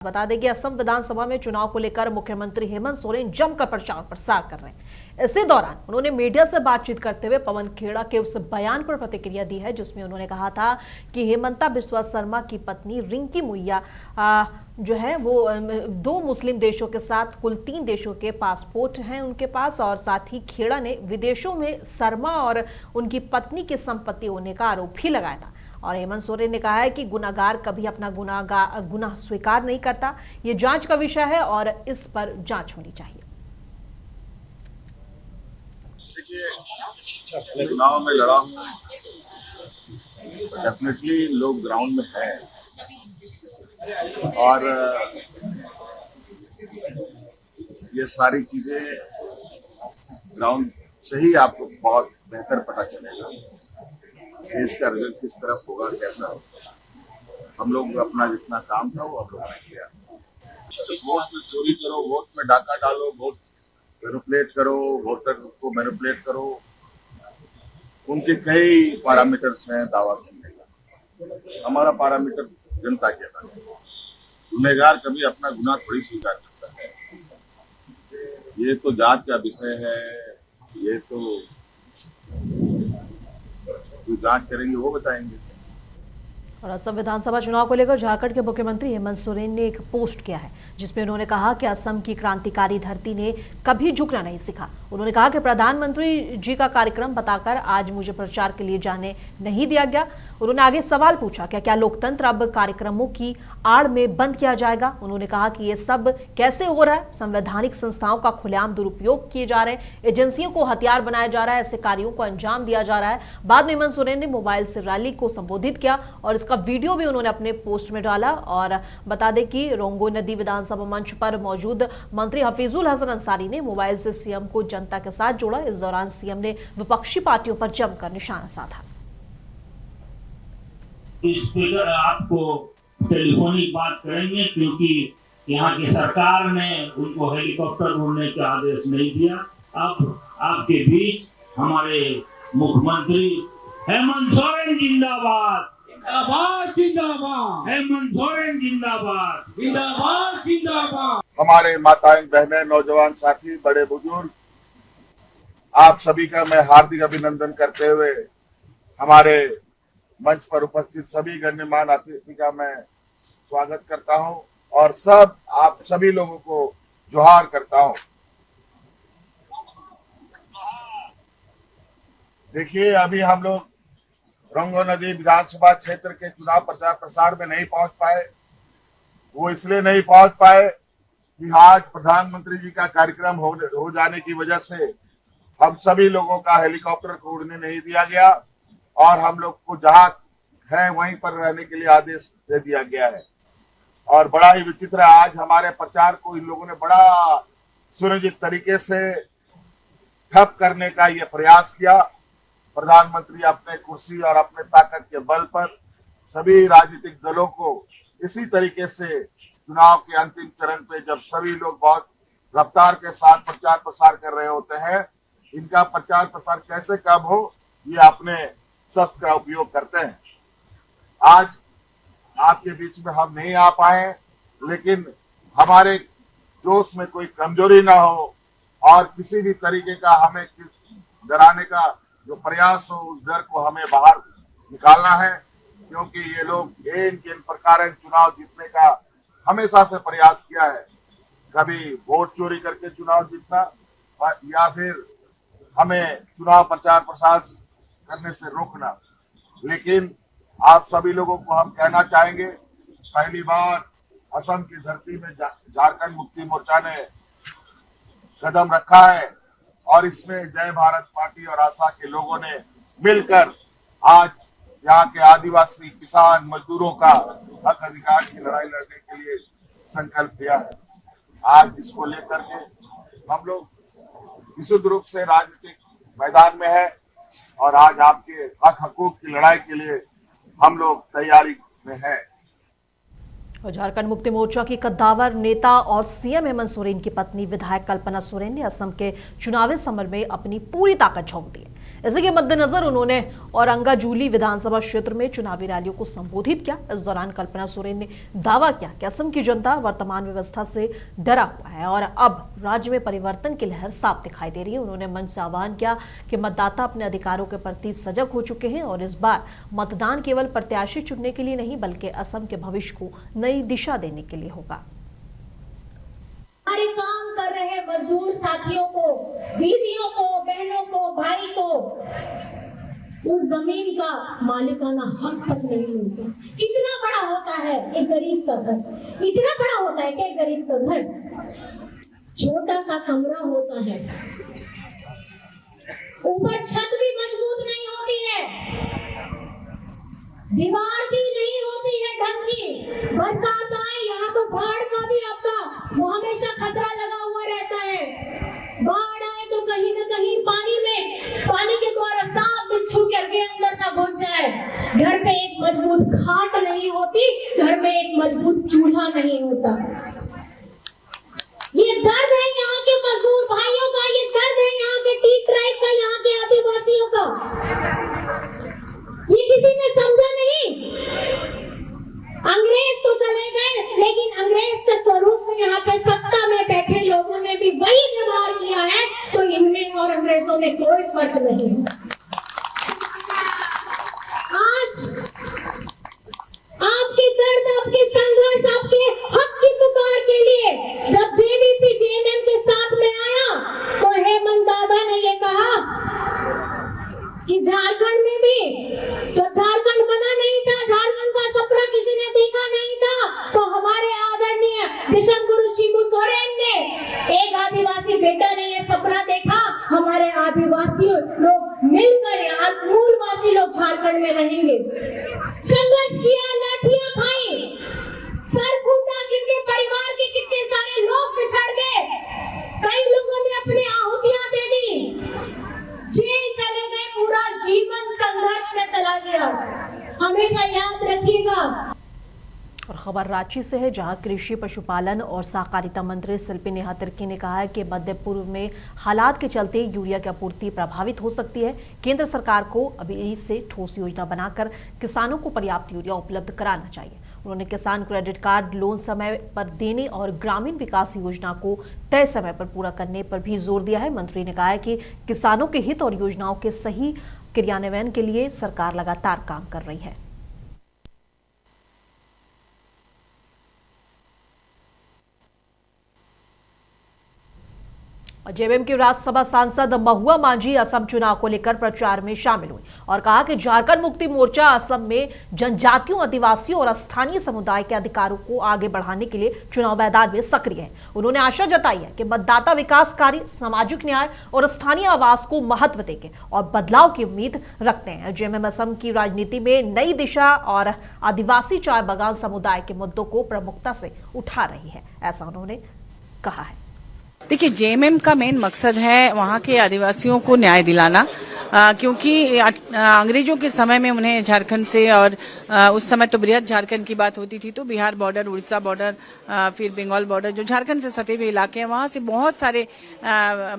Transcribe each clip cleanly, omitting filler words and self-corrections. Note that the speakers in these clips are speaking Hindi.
बता दें कि असम विधानसभा में चुनाव को लेकर मुख्यमंत्री हेमंत सोरेन जमकर प्रचार प्रसार कर रहे हैं। इसी दौरान उन्होंने मीडिया से बातचीत करते हुए पवन खेड़ा के उस बयान पर प्रतिक्रिया दी है जिसमें उन्होंने कहा था कि हेमंता बिस्वा शर्मा की पत्नी रिंकी मुइया जो है वो 2 मुस्लिम देशों के साथ कुल 3 देशों के पासपोर्ट हैं उनके पास, और साथ ही खेड़ा ने विदेशों में शर्मा और उनकी पत्नी की संपत्ति होने का आरोप भी लगाया था। और हेमंत सोरेन ने कहा है कि गुनाहगार कभी अपना गुनाह स्वीकार नहीं करता। ये जांच का विषय है और इस पर जांच होनी चाहिए। देखिए, चुनाव में लड़ा हूं, डेफिनेटली लोग ग्राउंड में हैं और ये सारी चीजें ग्राउंड से ही आपको बहुत बेहतर पता चलेगा देश का रिजल्ट किस तरफ होगा, कैसा होगा। हम लोग अपना जितना काम था वो हम लोगों ने किया। वोट में चोरी करो, वोट में डाका डालो, वोट मैनिपुलेट करो, वोटर को मैनिपुलेट करो, उनके कई पैरामीटर्स हैं दावा करने का। हमारा पैरामीटर जनता के था। गुनहगार कभी अपना गुनाह थोड़ी स्वीकार करता है। ये तो जांच का विषय है। ये तो जो जांच करेंगे वो बताएंगे। और असम विधानसभा चुनाव को लेकर झारखंड के मुख्यमंत्री हेमंत सोरेन ने एक पोस्ट किया है जिसमें उन्होंने कहा कि असम की क्रांतिकारी धरती ने कभी झुकना नहीं सीखा। उन्होंने कहा कि प्रधानमंत्री जी का कार्यक्रम बताकर आज मुझे प्रचार के लिए जाने नहीं दिया गया। उन्होंने आगे सवाल पूछा क्या लोकतंत्र अब कार्यक्रमों की आड़ में बंद किया जाएगा। उन्होंने कहा कि ये सब कैसे हो रहा है, संवैधानिक संस्थाओं का खुलेआम दुरुपयोग किए जा रहे हैं, एजेंसियों को हथियार बनाया जा रहा है, ऐसे कार्यों को अंजाम दिया जा रहा है। बाद में हेमंत सोरेन ने मोबाइल से रैली को संबोधित किया और इसका वीडियो भी उन्होंने अपने पोस्ट में डाला। और बता दें कि रोंगो नदी विधानसभा मंच पर मौजूद मंत्री हफीजुल हसन अंसारी ने मोबाइल से सीएम को जनता के साथ जोड़ा। इस दौरान सीएम ने विपक्षी पार्टियों पर जमकर निशाना साधा। स्पीकर आपको टेलीफोनिक बात करेंगे क्योंकि यहाँ की सरकार ने उनको हेलीकॉप्टर उड़ने का आदेश नहीं दिया। अब आपके बीच हमारे मुख्यमंत्री हेमंत सोरेन जिंदाबाद, जिंदाबाद जिंदाबाद, हेमंत सोरेन जिंदाबाद, जिंदाबाद जिंदाबाद। हमारे माताएं, बहनें, नौजवान साथी, बड़े बुजुर्ग, आप सभी का मैं हार्दिक अभिनंदन करते हुए हमारे मंच पर उपस्थित सभी गण्यमान्य अतिथि का मैं स्वागत करता हूं और आप सभी लोगों को जोहार करता हूं। देखिए, अभी हम लोग रोंगो नदी विधानसभा क्षेत्र के चुनाव प्रचार प्रसार में नहीं पहुंच पाए। वो इसलिए नहीं पहुंच पाए कि आज प्रधानमंत्री जी का कार्यक्रम हो जाने की वजह से हम सभी लोगों का हेलीकॉप्टर को उड़ने नहीं दिया गया और हम लोग को जहां है वहीं पर रहने के लिए आदेश दे दिया गया है। और बड़ा ही विचित्र है, आज हमारे प्रचार को इन लोगों ने बड़ा सुनियोजित तरीके से ठप करने का ये प्रयास किया। प्रधानमंत्री अपने कुर्सी और अपने ताकत के बल पर सभी राजनीतिक दलों को इसी तरीके से चुनाव के अंतिम चरण पे जब सभी लोग बहुत रफ्तार के साथ प्रचार प्रसार कर रहे होते हैं, इनका प्रचार प्रसार कैसे कब हो, ये अपने शस्त्र का उपयोग करते हैं। आज आपके बीच में हम नहीं आ पाए, लेकिन हमारे जोश में कोई कमजोरी ना हो और किसी भी तरीके का हमें डराने का जो प्रयास हो, उस डर को हमें बाहर निकालना है, क्योंकि ये लोग इन प्रकार चुनाव जीतने का हमेशा से प्रयास किया है। कभी वोट चोरी करके चुनाव जीतना या फिर हमें चुनाव प्रचार प्रसार करने से रोकना। लेकिन आप सभी लोगों को हम कहना चाहेंगे, पहली बार असम की धरती में झारखंड मुक्ति मोर्चा ने कदम रखा है और इसमें जय भारत पार्टी और आशा के लोगों ने मिलकर आज यहाँ के आदिवासी, किसान, मजदूरों का हक अधिकार की लड़ाई लड़ने के लिए संकल्प लिया है। आज इसको लेकर के हम लोग विशुद्ध रूप से राजनीतिक मैदान में है और आज आपके हक हकूक की लड़ाई के लिए हम लोग तैयारी में हैं। और झारखंड मुक्ति मोर्चा की कद्दावर नेता और सीएम हेमंत सोरेन की पत्नी विधायक कल्पना सोरेन ने असम के चुनावी समर में अपनी पूरी ताकत झोंक दी है। इसी के मद्देनजर उन्होंने औरंगाजूली विधानसभा क्षेत्र में चुनावी रैलियों को संबोधित किया। इस दौरान कल्पना सोरेन ने दावा किया कि असम की जनता वर्तमान व्यवस्था से डरा हुआ है और अब राज्य में परिवर्तन की लहर साफ दिखाई दे रही है। उन्होंने मंच से आह्वान किया कि मतदाता अपने अधिकारों के प्रति सजग हो चुके हैं और इस बार मतदान केवल प्रत्याशी चुनने के लिए नहीं बल्कि असम के भविष्य को नई दिशा देने के लिए होगा। हमारे काम कर रहे मजदूर साथियों को, दीदियों को, बहनों को, भाई को उस जमीन का मालिकाना हक तक नहीं मिलता। कितना बड़ा होता है एक गरीब का घर, इतना बड़ा होता है कि एक गरीब का घर छोटा सा कमरा होता है, ऊपर छत भी मजबूत नहीं होती है, दीवार भी नहीं होती है ढंग की। बरसात आए यहाँ तो बाढ़ का भी आपका हमेशा खतरा लगा हुआ रहता है। बाढ़ आए तो कहीं न कहीं पानी के द्वारा सांप बिच्छू करके अंदर ना घुस जाए। घर पे एक मजबूत खाट नहीं होती, घर में एक मजबूत चूल्हा नहीं होता। ये दर्द है यहाँ के मजदूर भाइयों का, ये दर्द है यहाँ के टी ट्राइब का, यहाँ के आदिवासियों का। ये किसी ने समझा नहीं। अंग्रेज तो चले गए, लेकिन अंग्रेज के स्वरूप में यहाँ पे सत्ता में बैठे लोगों ने भी वही व्यवहार किया है, तो इनमें और अंग्रेजों में कोई फर्क नहीं है। आज आपके दर्द, आपके संघर्ष, आपके हक की पुकार के लिए जब जेवीपी जेएमएम के साथ में आया तो हेमंत दादा ने ये कहा कि झारखंड में भी जब झारखंड बना नहीं था, झारखंड का सपना किसी ने देखा नहीं था, तो हमारे आदरणीय दिशम गुरु शिबू सोरेन ने, एक आदिवासी बेटा ने ये सपना देखा, हमारे आदिवासी लोग मिलकर मूलवासी लोग झारखंड में रहेंगे। संघर्ष किया, लाठियां खाई, सर फूटा, कितने परिवार के कितने सारे लोग बिछड़ गए, कई लोगों ने अपनी आहुतियां दे दी, जेल चले गए, पूरा जीवन संघर्ष में चला गया। हमेशा याद रखिएगा। और खबर रांची से है, जहां कृषि, पशुपालन और सहकारिता मंत्री शिल्पी नेहा तिर्की ने कहा है कि मध्य पूर्व में हालात के चलते यूरिया की आपूर्ति प्रभावित हो सकती है। केंद्र सरकार को अभी से ठोस योजना बनाकर किसानों को पर्याप्त यूरिया उपलब्ध कराना चाहिए। उन्होंने किसान क्रेडिट कार्ड लोन समय पर देने और ग्रामीण विकास योजना को तय समय पर पूरा करने पर भी जोर दिया है। मंत्री ने कहा है कि किसानों के हित और योजनाओं के सही क्रियान्वयन के लिए सरकार लगातार काम कर रही है। जेएमएम की राज्यसभा सांसद महुआ मांझी असम चुनाव को लेकर प्रचार में शामिल हुई और कहा कि झारखंड मुक्ति मोर्चा असम में जनजातियों, आदिवासियों और स्थानीय समुदाय के अधिकारों को आगे बढ़ाने के लिए चुनाव मैदान में सक्रिय है। उन्होंने आशा जताई है कि मतदाता विकास कार्य, सामाजिक न्याय और स्थानीय आवास को महत्व देंगे और बदलाव की उम्मीद रखते हैं। जेएमएम असम की राजनीति में नई दिशा और आदिवासी चाय बागान समुदाय के मुद्दों को प्रमुखता से उठा रही है, ऐसा उन्होंने कहा है। देखिए, जेएमएम का मेन मकसद है वहाँ के आदिवासियों को न्याय दिलाना, क्योंकि अंग्रेजों के समय में उन्हें झारखंड से, और उस समय तो बृहद झारखंड की बात होती थी, तो बिहार बॉर्डर, उड़ीसा बॉर्डर, फिर बंगाल बॉर्डर, जो झारखंड से सटे हुए इलाके हैं, वहाँ से बहुत सारे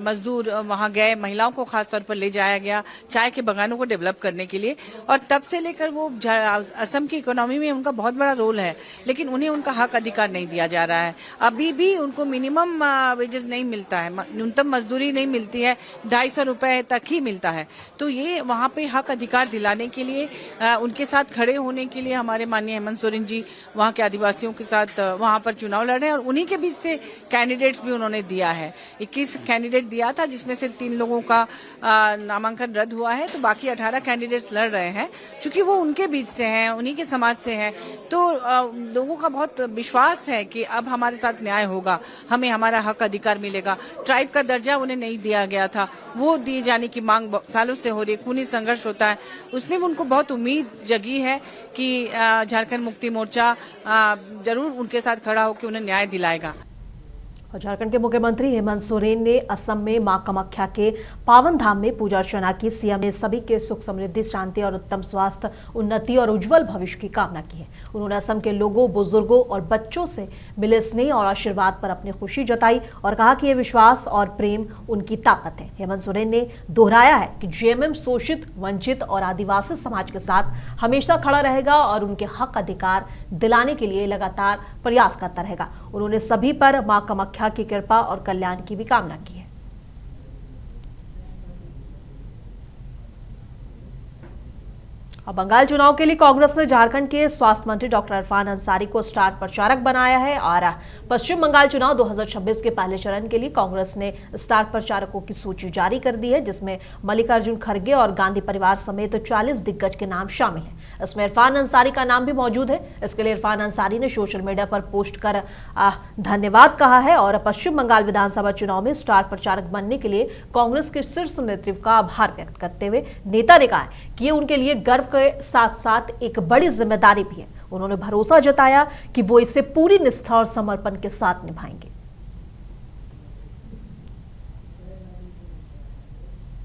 मजदूर वहाँ गए। महिलाओं को खासतौर पर ले जाया गया चाय के बागानों को डेवलप करने के लिए, और तब से लेकर वो असम की इकोनॉमी में उनका बहुत बड़ा रोल है, लेकिन उन्हें उनका हक अधिकार नहीं दिया जा रहा है। अभी भी उनको मिनिमम वेजेस नहीं मिलता है, न्यूनतम मजदूरी नहीं मिलती है, 250 रुपए तक ही मिलता है। तो ये वहाँ पे हक अधिकार दिलाने के लिए, उनके साथ खड़े होने के लिए हमारे माननीय हेमंत सोरेन जी वहाँ के आदिवासियों के साथ वहाँ पर चुनाव लड़ रहे हैं, और उन्हीं के बीच से कैंडिडेट्स भी उन्होंने दिया है। 21 कैंडिडेट दिया था, जिसमें से 3 लोगों का नामांकन रद्द हुआ है, तो बाकी 18 कैंडिडेट्स लड़ रहे हैं। चूंकि वो उनके बीच से हैं, उन्हीं के समाज से हैं, तो लोगों का बहुत विश्वास है कि अब हमारे साथ न्याय होगा, हमें हमारा हक अधिकार मिलेगा। ट्राइब का दर्जा उन्हें नहीं दिया गया था, वो दिए जाने की मांग सालों से हो रही है, खूनी संघर्ष होता है, उसमें भी उनको बहुत उम्मीद जगी है कि झारखंड मुक्ति मोर्चा जरूर उनके साथ खड़ा होकर उन्हें न्याय दिलाएगा। और झारखंड के मुख्यमंत्री हेमंत सोरेन ने असम में मां कामाख्या के पावन धाम में पूजा अर्चना की। सीएम ने सभी के सुख समृद्धि, शांति और उत्तम स्वास्थ्य, उन्नति और उज्जवल भविष्य की कामना की है। उन्होंने असम के लोगों, बुजुर्गों और बच्चों से मिले स्नेह और आशीर्वाद पर अपनी खुशी जताई और कहा कि यह विश्वास और प्रेम उनकी ताकत है। हेमंत सोरेन ने दोहराया है कि जेएमएम शोषित, वंचित और आदिवासी समाज के साथ हमेशा खड़ा रहेगा और उनके हक अधिकार दिलाने के लिए लगातार प्रयास करता रहेगा। उन्होंने सभी पर मां कामाख्या की कृपा और कल्याण की भी कामना की है। अब बंगाल चुनाव के लिए कांग्रेस ने झारखंड के स्वास्थ्य मंत्री डॉक्टर इरफान अंसारी को स्टार प्रचारक बनाया है और पश्चिम बंगाल चुनाव 2026 के पहले चरण के लिए कांग्रेस ने स्टार प्रचारकों की सूची जारी कर दी है, जिसमें मल्लिकार्जुन खड़गे और गांधी परिवार समेत 40 दिग्गज के नाम शामिल हैं। इसमें इरफान अंसारी का नाम भी मौजूद है। इसके लिए इरफान अंसारी ने सोशल मीडिया पर पोस्ट कर धन्यवाद कहा है और पश्चिम बंगाल विधानसभा चुनाव में स्टार प्रचारक बनने के लिए कांग्रेस के शीर्ष नेतृत्व का आभार व्यक्त करते हुए नेता ने कहा कि ये उनके लिए गर्व के साथ साथ एक बड़ी जिम्मेदारी भी है। उन्होंने भरोसा जताया कि वो इसे पूरी निष्ठा और समर्पण के साथ निभाएंगे।